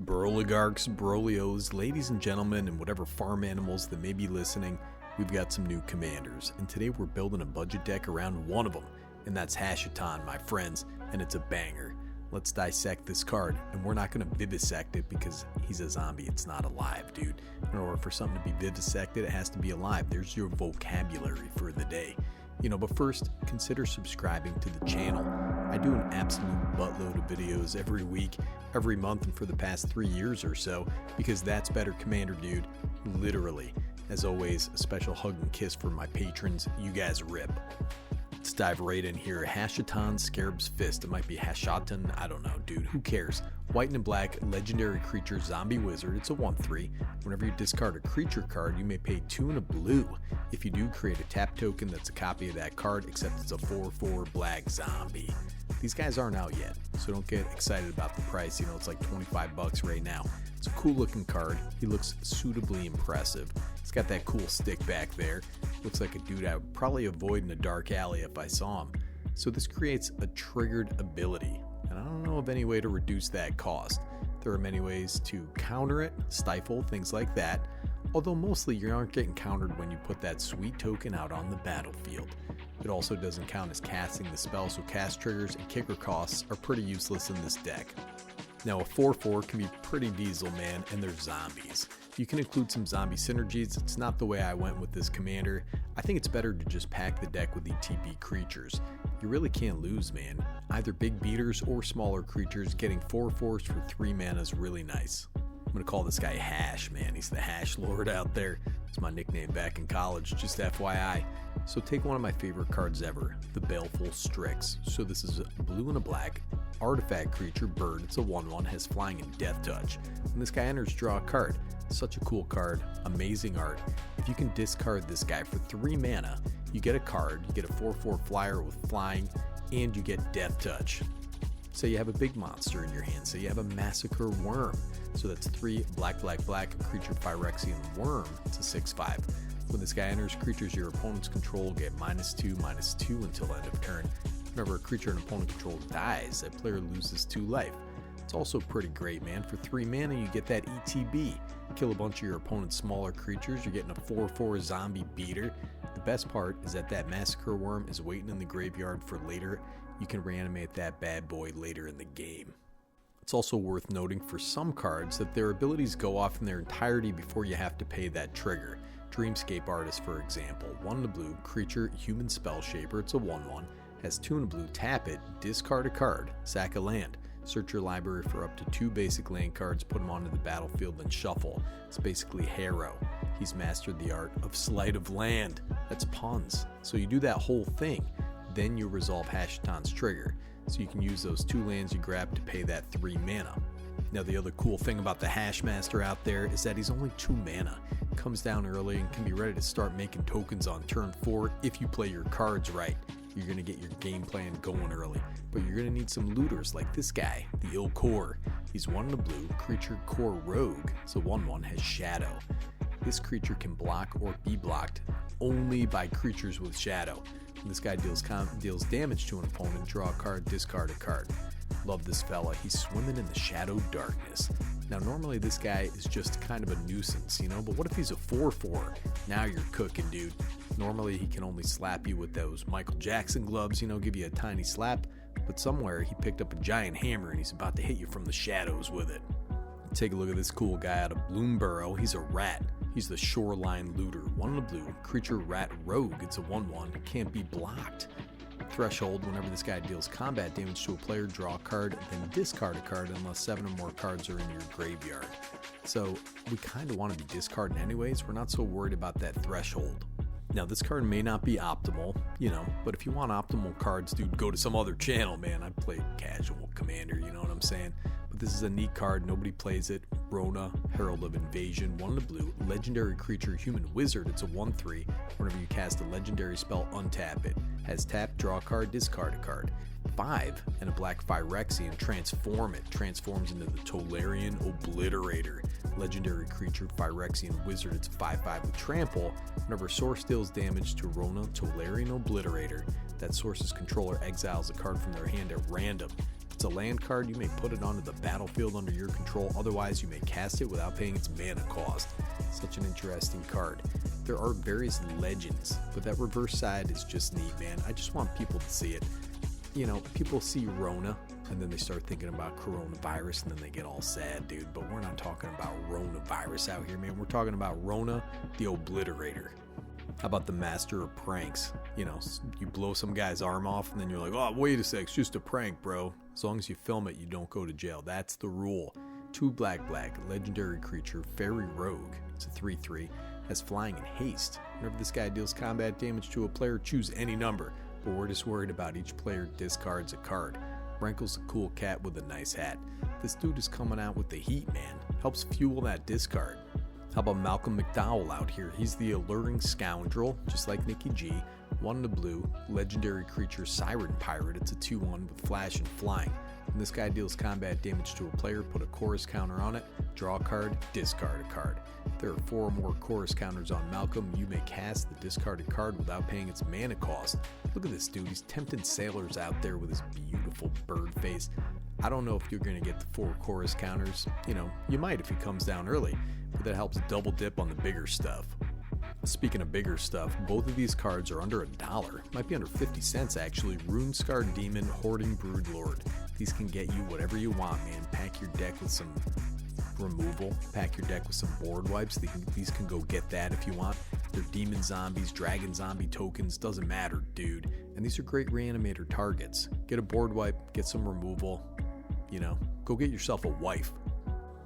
Broligarchs, Brolios, ladies and gentlemen, and whatever farm animals that may be listening, we've got some new commanders, and today we're building a budget deck around one of them, and that's Hashaton, my friends, and it's a banger. Let's dissect this card, and we're not going to vivisect it because he's a zombie, it's not alive, dude. In order for something to be vivisected, it has to be alive. There's your vocabulary for the day. But first, consider subscribing to the channel. I do an absolute buttload of videos every week, every month, and for the past 3 years or so, because that's better, Commander dude, literally. As always, a special hug and kiss for my patrons. You guys rip. Let's dive right in here. Hashaton, Scarab's Fist. It might be Hashaton, I don't know, dude, who cares? White and black, legendary creature, zombie wizard. It's a 1/3. Whenever you discard a creature card, you may pay 2 and a blue. If you do, create a tap token that's a copy of that card, except it's a 4/4 black zombie. These guys aren't out yet, so don't get excited about the price. It's like 25 bucks right now. It's a cool looking card. He looks suitably impressive. He's got that cool stick back there. Looks like a dude I would probably avoid in a dark alley if I saw him. So this creates a triggered ability, and I don't know of any way to reduce that cost. There are many ways to counter it, stifle, things like that, although mostly you aren't getting countered when you put that sweet token out on the battlefield. It also doesn't count as casting the spell, so cast triggers and kicker costs are pretty useless in this deck. Now a 4/4 can be pretty diesel, man, and they're zombies. You can include some zombie synergies. It's not the way I went with this commander. I think it's better to just pack the deck with ETB creatures. You really can't lose, man. Either big beaters or smaller creatures. Getting 4/4s for 3 mana is really nice. I'm gonna call this guy Hash, man. He's the Hash Lord out there. It's my nickname back in college, just FYI. So take one of my favorite cards ever, the Baleful Strix. So this is a blue and a black artifact creature, bird. It's a 1/1, has flying and death touch. When this guy enters, draw a card. Such a cool card, amazing art. If you can discard this guy for 3 mana, you get a card, you get a 4/4 flyer with flying, and you get death touch. So you have a big monster in your hand, so you have a Massacre Worm. So that's 3 black, creature Phyrexian Worm. It's a 6/5. When this guy enters, creatures your opponent's control get -2/-2 until end of turn. Whenever a creature an opponent control dies, that player loses 2 life. It's also pretty great, man. For 3 mana, you get that ETB. Kill a bunch of your opponent's smaller creatures, you're getting a 4/4 zombie beater. The best part is that Massacre Worm is waiting in the graveyard for later. You can reanimate that bad boy later in the game. It's also worth noting for some cards that their abilities go off in their entirety before you have to pay that trigger. Dreamscape Artist, for example, 1 in a blue, creature, human spell shaper. It's a 1/1, has 2 in a blue, tap it, discard a card, sack a land. Search your library for up to 2 basic land cards, put them onto the battlefield, then shuffle. It's basically Harrow. He's mastered the art of sleight of land. That's puns. So you do that whole thing, then you resolve Hashaton's trigger. So you can use those 2 lands you grab to pay that 3 mana. Now the other cool thing about the Hashmaster out there is that he's only 2 mana. Comes down early and can be ready to start making tokens on turn 4 if you play your cards right. You're going to get your game plan going early, but you're going to need some looters like this guy, the Il Core. He's 1 in a blue, creature core rogue. It's a 1/1, has shadow. This creature can block or be blocked only by creatures with shadow. When this guy deals damage to an opponent, draw a card, discard a card. Love this fella. He's swimming in the shadow darkness. Now normally this guy is just kind of a nuisance, but what if he's a 4/4? Now you're cooking, dude. Normally he can only slap you with those Michael Jackson gloves, give you a tiny slap, but somewhere he picked up a giant hammer and he's about to hit you from the shadows with it. Take a look at this cool guy out of Bloomborough. He's a rat. He's the Shoreline Looter, 1 in a blue, creature rat rogue. It's a 1/1, can't be blocked. Threshold, whenever this guy deals combat damage to a player, draw a card, then discard a card unless 7 or more cards are in your graveyard. So we kind of want to be discarding anyways. We're not so worried about that threshold. Now this card may not be optimal, but if you want optimal cards, dude, go to some other channel, man. I play casual commander, you know what I'm saying? But this is a neat card, nobody plays it. Rona, Herald of Invasion, 1 in the blue, legendary creature, human wizard. It's a 1/3. Whenever you cast a legendary spell, untap it. Has tap, draw a card, discard a card. 5 and a black Phyrexian, transform it. Transforms into the Tolarian Obliterator. Legendary creature, Phyrexian wizard. It's 5/5 with trample. Whenever a source deals damage to Rona, Tolarian Obliterator, that source's controller exiles a card from their hand at random. it's a land card, you may put it onto the battlefield under your control. Otherwise, you may cast it without paying its mana cost. Such an interesting card. There are various legends, but that reverse side is just neat, man. I just want people to see it. You know, people see Rona, and then they start thinking about coronavirus, and then they get all sad, dude. But we're not talking about Ronavirus out here, man. We're talking about Rona the Obliterator. How about the master of pranks? You know, you blow some guy's arm off, and then you're like, oh, wait a sec, it's just a prank, bro. As long as you film it, you don't go to jail. That's the rule. 2 black, legendary creature, Fairy Rogue. It's a 3/3, has flying and haste. Whenever this guy deals combat damage to a player, choose any number. But we're just worried about each player discards a card. Rankle's a cool cat with a nice hat. This dude is coming out with the heat, man. Helps fuel that discard. How about Malcolm McDowell out here? He's the alluring scoundrel, just like Nikki G. 1 in the blue, legendary creature Siren Pirate. It's a 2/1 with flash and flying. When this guy deals combat damage to a player, put a chorus counter on it, draw a card, discard a card. If there are 4 or more chorus counters on Malcolm, you may cast the discarded card without paying its mana cost. Look at this dude, he's tempting sailors out there with his beautiful bird face. I don't know if you're going to get the 4 chorus counters. You know, you might if he comes down early, but that helps double dip on the bigger stuff. Speaking of bigger stuff, both of these cards are under $1. Might be under 50 cents actually. Runescarred Demon, Hoarding Broodlord. These can get you whatever you want, man. Pack your deck with some removal. Pack your deck with some board wipes. These can go get that if you want. They're demon zombies, dragon zombie tokens, doesn't matter, dude. And these are great reanimator targets. Get a board wipe, get some removal. You know, go get yourself a wife.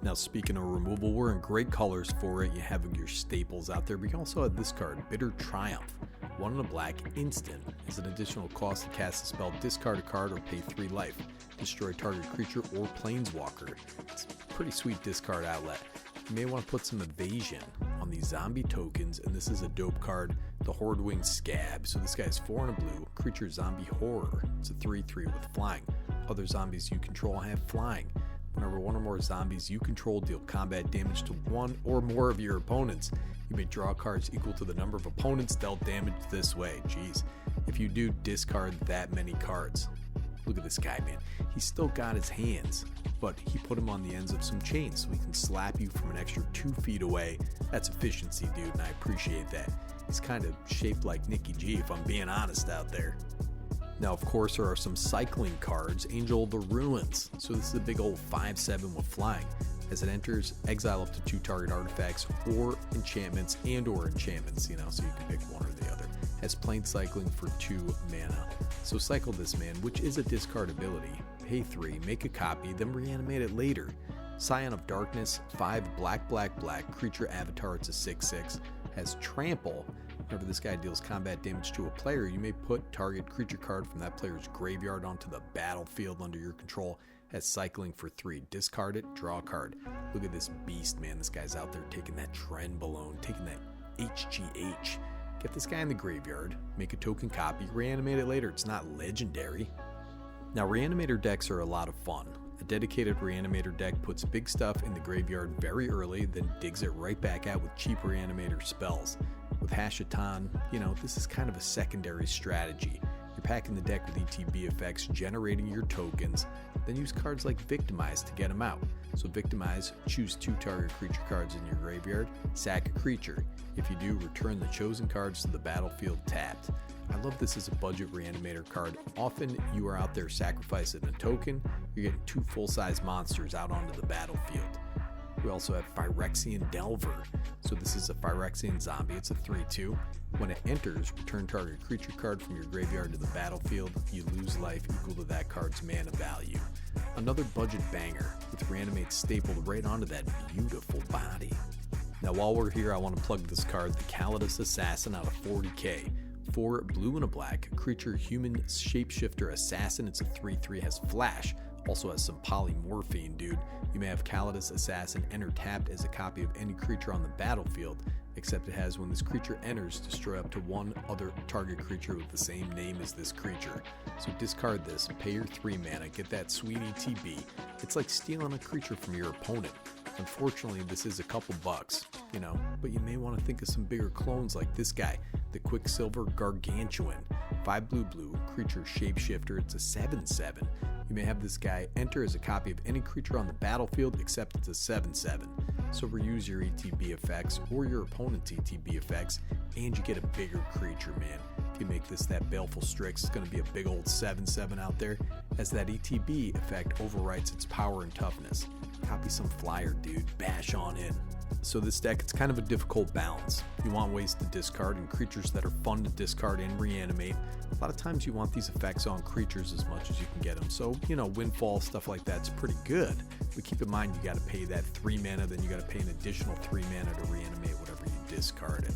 Now, speaking of removal, we're in great colors for it. You have your staples out there, but you also have this card, Bitter Triumph. 1 in a black, instant. Is an additional cost to cast a spell, discard a card, or pay 3 life. Destroy target creature or planeswalker. It's a pretty sweet discard outlet. You may want to put some evasion on these zombie tokens, and this is a dope card, the Hordewing Scab. So this guy's 4 in a blue, creature zombie horror. It's a 3/3 with flying. Other zombies you control have flying. Whenever 1 or more zombies you control deal combat damage to 1 or more of your opponents, you may draw cards equal to the number of opponents dealt damage this way. Jeez. If you do, discard that many cards. Look at this guy, man. He's still got his hands, but he put them on the ends of some chains so he can slap you from an extra 2 feet away. That's efficiency, dude, and I appreciate that. He's kind of shaped like Nikki G, if I'm being honest out there. Now, of course, there are some cycling cards. Angel of the Ruins. So this is a big old 5/7 with flying. As it enters, exile up to 2 target artifacts or enchantments and/or enchantments, you know, so you can pick one or the other. Has plain cycling for 2 mana. So cycle this, man, which is a discard ability. Pay 3, make a copy, then reanimate it later. Scion of Darkness, 5 black, creature avatar. It's a 6/6. Has trample. Whenever this guy deals combat damage to a player, you may put target creature card from that player's graveyard onto the battlefield under your control. Has cycling for 3. Discard it, draw a card. Look at this beast, man. This guy's out there taking that Trenbolone, taking that HGH. Get this guy in the graveyard, make a token copy, reanimate it later. It's not legendary. Now, reanimator decks are a lot of fun. A dedicated reanimator deck puts big stuff in the graveyard very early, then digs it right back out with cheap reanimator spells. With Hashaton, you know, this is kind of a secondary strategy. You're packing the deck with ETB effects, generating your tokens, then use cards like Victimize to get them out. So Victimize, choose 2 target creature cards in your graveyard, sack a creature. If you do, return the chosen cards to the battlefield tapped. I love this as a budget reanimator card. Often you are out there sacrificing a token, you're getting 2 full-size monsters out onto the battlefield. We also have Phyrexian Delver. So this is a Phyrexian zombie. It's a 3/2. When it enters, return target creature card from your graveyard to the battlefield. You lose life equal to that card's mana value. Another budget banger with Reanimate stapled right onto that beautiful body. Now while we're here, I want to plug this card, the Calidus Assassin, out of 40k. 4 blue and a black, creature human shapeshifter assassin. It's a 3/3, has flash. Also has some polymorphine, dude. You may have Calidus Assassin enter tapped as a copy of any creature on the battlefield, except it has when this creature enters, destroy up to 1 other target creature with the same name as this creature. So discard this, pay your 3 mana, get that sweet ETB. It's like stealing a creature from your opponent. Unfortunately, this is a couple bucks, you know, but you may want to think of some bigger clones like this guy, the Quicksilver Gargantuan. 5 blue, creature shapeshifter. It's a 7/7. You may have this guy enter as a copy of any creature on the battlefield except it's a 7/7. So reuse your ETB effects or your opponent's ETB effects, and you get a bigger creature, man. If you make this that Baleful Strix, it's going to be a big old 7/7 out there, as that ETB effect overwrites its power and toughness. Copy some flyer, dude. Bash on in. So this deck, it's kind of a difficult balance. You want ways to discard and creatures that are fun to discard and reanimate. A lot of times you want these effects on creatures as much as you can get them. So, Windfall, stuff like that's pretty good. But keep in mind, you got to pay that 3 mana, then you got to pay an additional 3 mana to reanimate whatever you discarded.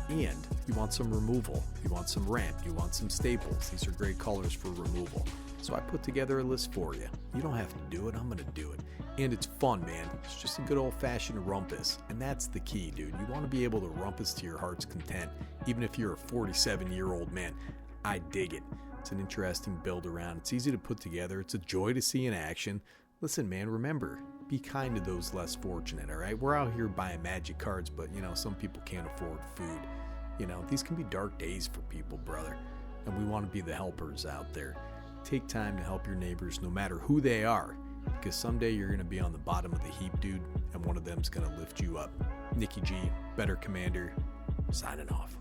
And you want some removal, you want some ramp, you want some staples. These are great colors for removal. So I put together a list for you. You don't have to do it, I'm gonna do it. And it's fun, man. It's just a good old-fashioned rumpus. And that's the key, dude. You want to be able to rumpus to your heart's content, even if you're a 47-year-old man. I dig it. It's an interesting build around. It's easy to put together. It's a joy to see in action. Listen, man, remember, be kind to those less fortunate, all right? We're out here buying magic cards, but, some people can't afford food. These can be dark days for people, brother. And we want to be the helpers out there. Take time to help your neighbors, no matter who they are. Because someday you're going to be on the bottom of the heap, dude, and one of them's going to lift you up. Nikki G, Better Commander, signing off.